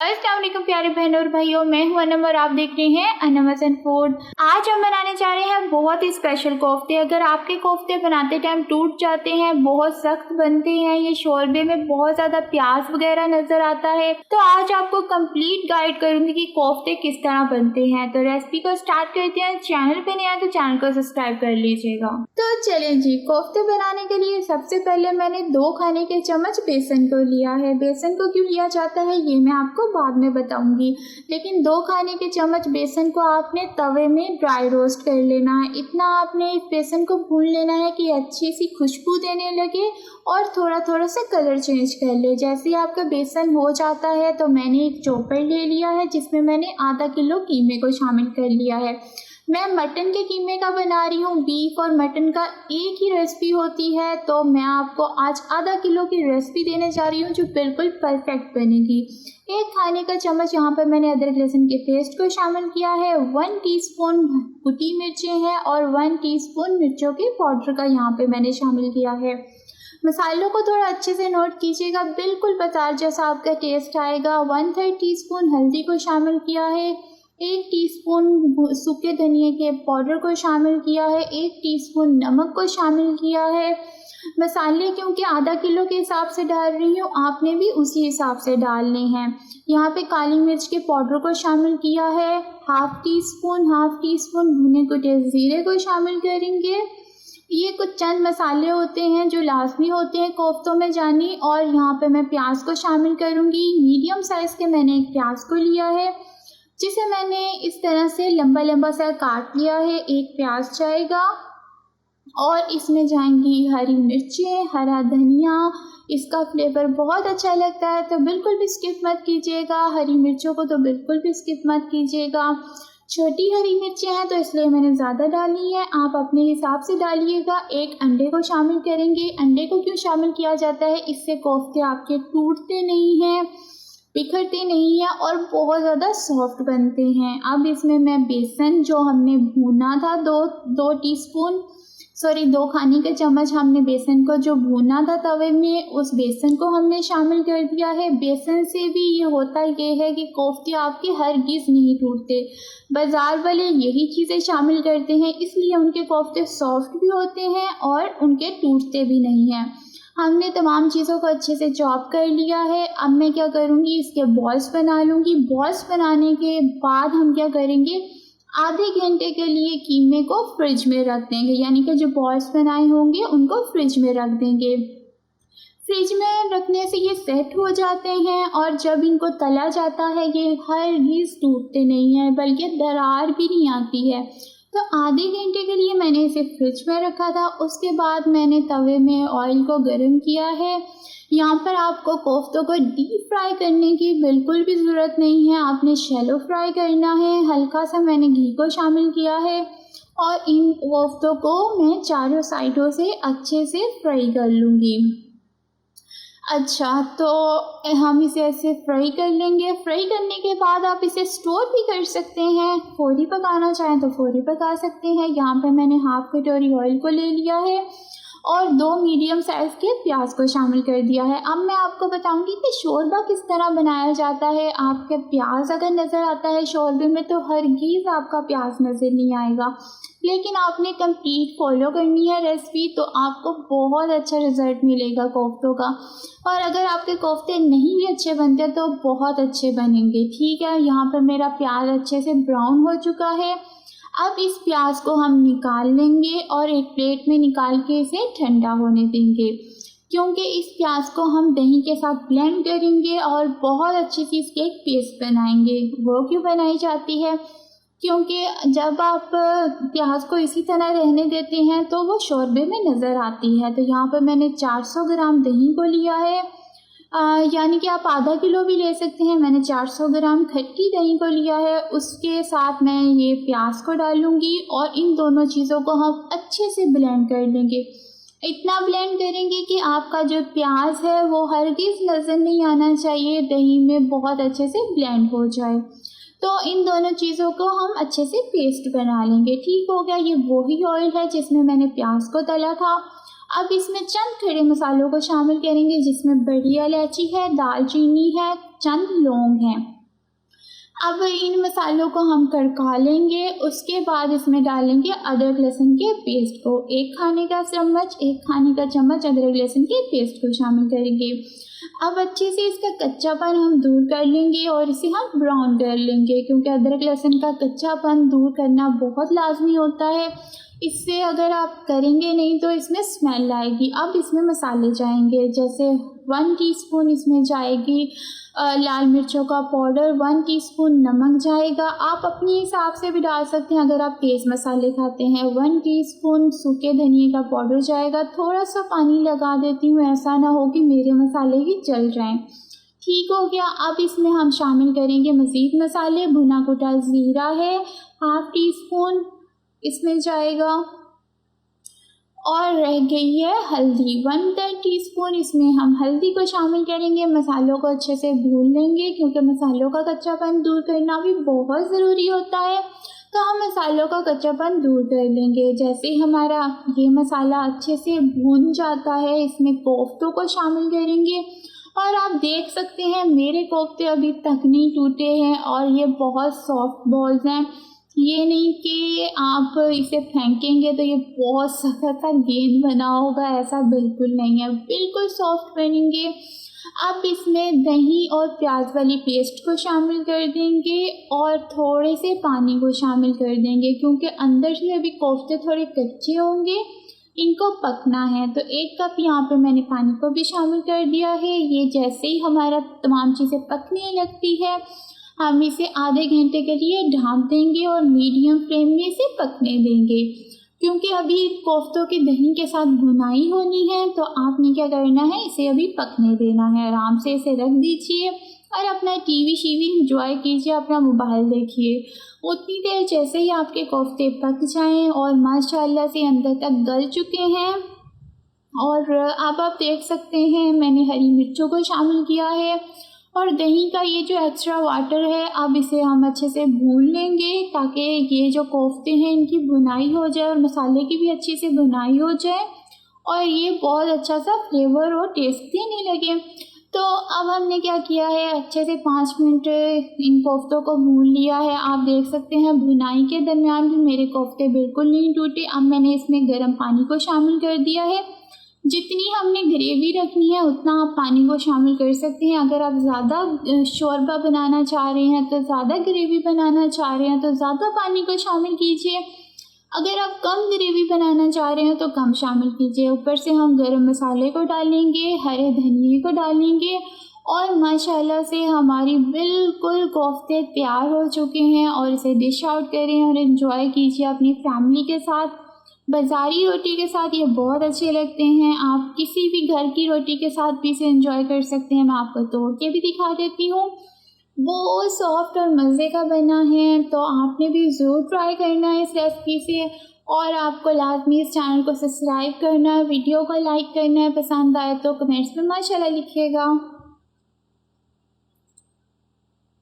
अस्सलाम वालेकुम प्यारे बहन और भाइयों, मैं हूं अनम और आप देख रहे हैं अनम हसन फूड। आज हम बनाने जा रहे हैं बहुत ही स्पेशल कोफ्ते। अगर आपके कोफ्ते बनाते टाइम टूट जाते हैं, बहुत सख्त बनते हैं, ये शोरबे में बहुत ज़्यादा प्याज वगैरह नज़र आता है, तो आज आपको कंप्लीट गाइड करूंगी कि कोफ्ते किस तरह बनते हैं। तो रेसिपी को स्टार्ट करते हैं। चैनल पे नया तो चैनल को सब्सक्राइब कर लीजिएगा। तो चलिए जी, कोफ्ते बनाने के लिए सबसे पहले मैंने 2 खाने के चम्मच बेसन को लिया है। बेसन को क्यों लिया जाता है ये मैं आपको बाद में बताऊंगी, लेकिन 2 खाने के चम्मच बेसन को आपने तवे में ड्राई रोस्ट कर लेना है। इतना आपने इस बेसन को भून लेना है कि अच्छी सी खुशबू देने लगे और थोड़ा थोड़ा सा कलर चेंज कर ले। जैसे ही आपका बेसन हो जाता है तो मैंने एक चॉपर ले लिया है जिसमें मैंने आधा किलो कीमे को शामिल कर लिया है। मैं मटन के कीमे का बना रही हूँ। बीफ और मटन का एक ही रेसिपी होती है, तो मैं आपको आज आधा किलो की रेसिपी देने जा रही हूँ जो बिल्कुल परफेक्ट बनेगी। 1 खाने का चम्मच यहाँ पर मैंने अदरक लहसुन के पेस्ट को शामिल किया है। 1 टीस्पून कुटी मिर्चें हैं और 1 टीस्पून मिर्चों के पाउडर का यहाँ पे मैंने शामिल किया है। मसालों को थोड़ा अच्छे से नोट कीजिएगा, बिल्कुल बाजार जैसा आपका टेस्ट आएगा। 1/3 टीस्पून हल्दी को शामिल किया है। 1 टीस्पून सूखे धनिए के पाउडर को शामिल किया है। 1 टीस्पून नमक को शामिल किया है। मसाले क्योंकि आधा किलो के हिसाब से डाल रही हूँ, आपने भी उसी हिसाब से डालने हैं। यहाँ पे काली मिर्च के पाउडर को शामिल किया है। हाफ टी स्पून भुने कुटे ज़ीरे को शामिल करेंगे। ये कुछ चंद मसाले होते हैं जो लाजमी होते हैं कोफ्तों में जानी। और यहाँ पे मैं प्याज को शामिल करूँगी। मीडियम साइज़ के मैंने एक प्याज को लिया है जिसे मैंने इस तरह से लंबा लंबा सा काट लिया है। एक प्याज जाएगा और इसमें जाएंगी हरी मिर्चें, हरा धनिया। इसका फ्लेवर बहुत अच्छा लगता है, तो बिल्कुल भी स्किप मत कीजिएगा। हरी मिर्चों को तो बिल्कुल भी स्किप मत कीजिएगा। छोटी हरी मिर्चें हैं तो इसलिए मैंने ज़्यादा डाली है, आप अपने हिसाब से डालिएगा। 1 अंडे को शामिल करेंगे। अंडे को क्यों शामिल किया जाता है, इससे कोफ्ते आपके टूटते नहीं हैं, बिखरते नहीं हैं और बहुत ज़्यादा सॉफ्ट बनते हैं। अब इसमें मैं बेसन जो हमने भूना था, 2 खाने के चम्मच हमने बेसन को जो भूना था तवे में, उस बेसन को हमने शामिल कर दिया है। बेसन से भी ये होता ये है कि कोफ्ते आपके हरगिज़ नहीं टूटते। बाज़ार वाले यही चीज़ें शामिल करते हैं, इसलिए उनके कोफ्ते सॉफ्ट भी होते हैं और उनके टूटते भी नहीं हैं। हमने तमाम चीज़ों को अच्छे से चॉप कर लिया है। अब मैं क्या करूँगी, इसके बॉल्स बना लूँगी। बॉल्स बनाने के बाद हम क्या करेंगे, आधे घंटे के लिए कीमे को फ्रिज में रख देंगे, यानी कि जो बॉल्स बनाए होंगे उनको फ्रिज में रख देंगे। फ्रिज में रखने से ये सेट हो जाते हैं और जब इनको तला जाता है ये हरगिज़ टूटते नहीं हैं, बल्कि दरार भी नहीं आती है। तो आधे घंटे के लिए मैंने इसे फ्रिज में रखा था। उसके बाद मैंने तवे में ऑयल को गर्म किया है। यहाँ पर आपको कोफ्तों को डीप फ्राई करने की बिल्कुल भी ज़रूरत नहीं है, आपने शैलो फ्राई करना है। हल्का सा मैंने घी को शामिल किया है और इन कोफ्तों को मैं चारों साइडों से अच्छे से फ्राई कर लूँगी। अच्छा, तो हम इसे ऐसे फ्राई कर लेंगे। फ्राई करने के बाद आप इसे स्टोर भी कर सकते हैं, फौरी पकाना चाहें तो फौरी पका सकते हैं। यहाँ पर मैंने हाफ कटोरी ऑयल को ले लिया है और 2 मीडियम साइज़ के प्याज को शामिल कर दिया है। अब मैं आपको बताऊंगी कि शोरबा किस तरह बनाया जाता है। आपके प्याज अगर नज़र आता है शोरबे में तो हरगिज़ आपका प्याज नज़र नहीं आएगा, लेकिन आपने कंप्लीट फॉलो करनी है रेसिपी, तो आपको बहुत अच्छा रिज़ल्ट मिलेगा कोफ्तों का। और अगर आपके कोफ्ते नहीं भी अच्छे बनते तो बहुत अच्छे बनेंगे। ठीक है, यहाँ पर मेरा प्याज अच्छे से ब्राउन हो चुका है। अब इस प्याज को हम निकाल लेंगे और एक प्लेट में निकाल के इसे ठंडा होने देंगे, क्योंकि इस प्याज को हम दही के साथ ब्लेंड करेंगे और बहुत अच्छी सी इसकी एक पेस्ट बनाएंगे। वो क्यों बनाई जाती है, क्योंकि जब आप प्याज को इसी तरह रहने देते हैं तो वो शोरबे में नज़र आती है। तो यहाँ पर मैंने 400 ग्राम दही को लिया है, यानी कि आप आधा किलो भी ले सकते हैं। मैंने 400 ग्राम खट्टी दही को लिया है, उसके साथ मैं ये प्याज को डालूँगी और इन दोनों चीज़ों को हम अच्छे से ब्लेंड कर लेंगे। इतना ब्लेंड करेंगे कि आपका जो प्याज है वो हरगिज़ नज़र नहीं आना चाहिए, दही में बहुत अच्छे से ब्लेंड हो जाए। तो इन दोनों चीज़ों को हम अच्छे से पेस्ट बना लेंगे। ठीक हो गया, ये वही ऑयल है जिसमें मैंने प्याज को तला था। अब इसमें चंद खड़े मसालों को शामिल करेंगे, जिसमें बड़ी इलायची है, दालचीनी है, चंद लौंग हैं। अब इन मसालों को हम तड़का लेंगे। उसके बाद इसमें डालेंगे अदरक लहसुन के पेस्ट को, 1 खाने का चम्मच अदरक लहसुन के पेस्ट को शामिल करेंगे। अब अच्छे से इसका कच्चापन हम दूर कर लेंगे और इसे हम ब्राउन कर लेंगे, क्योंकि अदरक लहसुन का कच्चापन दूर करना बहुत लाजमी होता है। इससे अगर आप करेंगे नहीं तो इसमें स्मेल आएगी। अब इसमें मसाले जाएंगे, जैसे 1 टीस्पून इसमें जाएगी लाल मिर्चों का पाउडर, 1 टीस्पून नमक जाएगा। आप अपने हिसाब से भी डाल सकते हैं अगर आप तेज़ मसाले खाते हैं। 1 टीस्पून सूखे धनिए का पाउडर जाएगा। थोड़ा सा पानी लगा देती हूँ, ऐसा ना हो कि मेरे मसाले ही जल जाएं। ठीक हो गया। अब इसमें हम शामिल करेंगे मज़ीद मसाले। भुना कुटा ज़ीरा है 1/2 टीस्पून इसमें जाएगा, और रह गई है हल्दी 1/3 टीस्पून। इसमें हम हल्दी को शामिल करेंगे। मसालों को अच्छे से भून लेंगे, क्योंकि मसालों का कच्चापन दूर करना भी बहुत ज़रूरी होता है। तो हम मसालों का कच्चापन दूर कर लेंगे। जैसे ही हमारा ये मसाला अच्छे से भून जाता है, इसमें कोफ्तों को शामिल करेंगे। और आप देख सकते हैं मेरे कोफ्ते अभी तक नहीं टूटे हैं और ये बहुत सॉफ्ट बॉल्स हैं। ये नहीं कि आप इसे फेंकेंगे तो ये बहुत सख्त सा गेंद बना होगा, ऐसा बिल्कुल नहीं है, बिल्कुल सॉफ्ट बनेंगे। अब इसमें दही और प्याज वाली पेस्ट को शामिल कर देंगे और थोड़े से पानी को शामिल कर देंगे, क्योंकि अंदर से अभी कोफ्ते थोड़े कच्चे होंगे, इनको पकना है। तो 1 कप यहाँ पे मैंने पानी को भी शामिल कर दिया है। ये जैसे ही हमारा तमाम चीज़ें पकने लगती है, हम इसे आधे घंटे के लिए ढाँप देंगे और मीडियम फ्लेम में इसे पकने देंगे, क्योंकि अभी कोफ्तों की दही के साथ भुनाई होनी है। तो आपने क्या करना है, इसे अभी पकने देना है। आराम से इसे रख दीजिए और अपना टीवी शीवी इंजॉय कीजिए, अपना मोबाइल देखिए। उतनी देर जैसे ही आपके कोफ्ते पक जाएं और माशाल्लाह से अंदर तक गल चुके हैं, और अब आप देख सकते हैं मैंने हरी मिर्चों को शामिल किया है और दही का ये जो एक्स्ट्रा वाटर है, अब इसे हम अच्छे से भून लेंगे ताकि ये जो कोफ्ते हैं इनकी भुनाई हो जाए और मसाले की भी अच्छी से भुनाई हो जाए और ये बहुत अच्छा सा फ्लेवर और टेस्ट देने लगे। तो अब हमने क्या किया है, अच्छे से 5 मिनट इन कोफ्तों को भून लिया है। आप देख सकते हैं भुनाई के दरमियान भी मेरे कोफ्ते बिल्कुल नहीं टूटे। अब मैंने इसमें गर्म पानी को शामिल कर दिया है। जितनी हमने ग्रेवी रखनी है उतना आप पानी को शामिल कर सकते हैं। अगर आप ज़्यादा शोरबा बनाना चाह रहे हैं तो ज़्यादा ग्रेवी बनाना चाह रहे हैं तो ज़्यादा पानी को शामिल कीजिए। अगर आप कम ग्रेवी बनाना चाह रहे हैं तो कम शामिल कीजिए। ऊपर से हम गरम मसाले को डालेंगे, हरे धनिए को डालेंगे और माशाल्लाह से हमारी बिल्कुल कोफ्ते तैयार हो चुके हैं। और इसे डिश आउट करें और एंजॉय कीजिए अपनी फैमिली के साथ। बाज़ारी रोटी के साथ ये बहुत अच्छे लगते हैं। आप किसी भी घर की रोटी के साथ भी इसे एंजॉय कर सकते हैं। मैं आपको तोड़ के भी दिखा देती हूँ, बहुत सॉफ्ट और मज़े का बना है। तो आपने भी ज़रूर ट्राई करना है इस रेसिपी से, और आपको लाजमी इस चैनल को सब्सक्राइब करना है, वीडियो को लाइक करना है, पसंद आए तो कमेंट्स में माशाल्लाह लिखिएगा।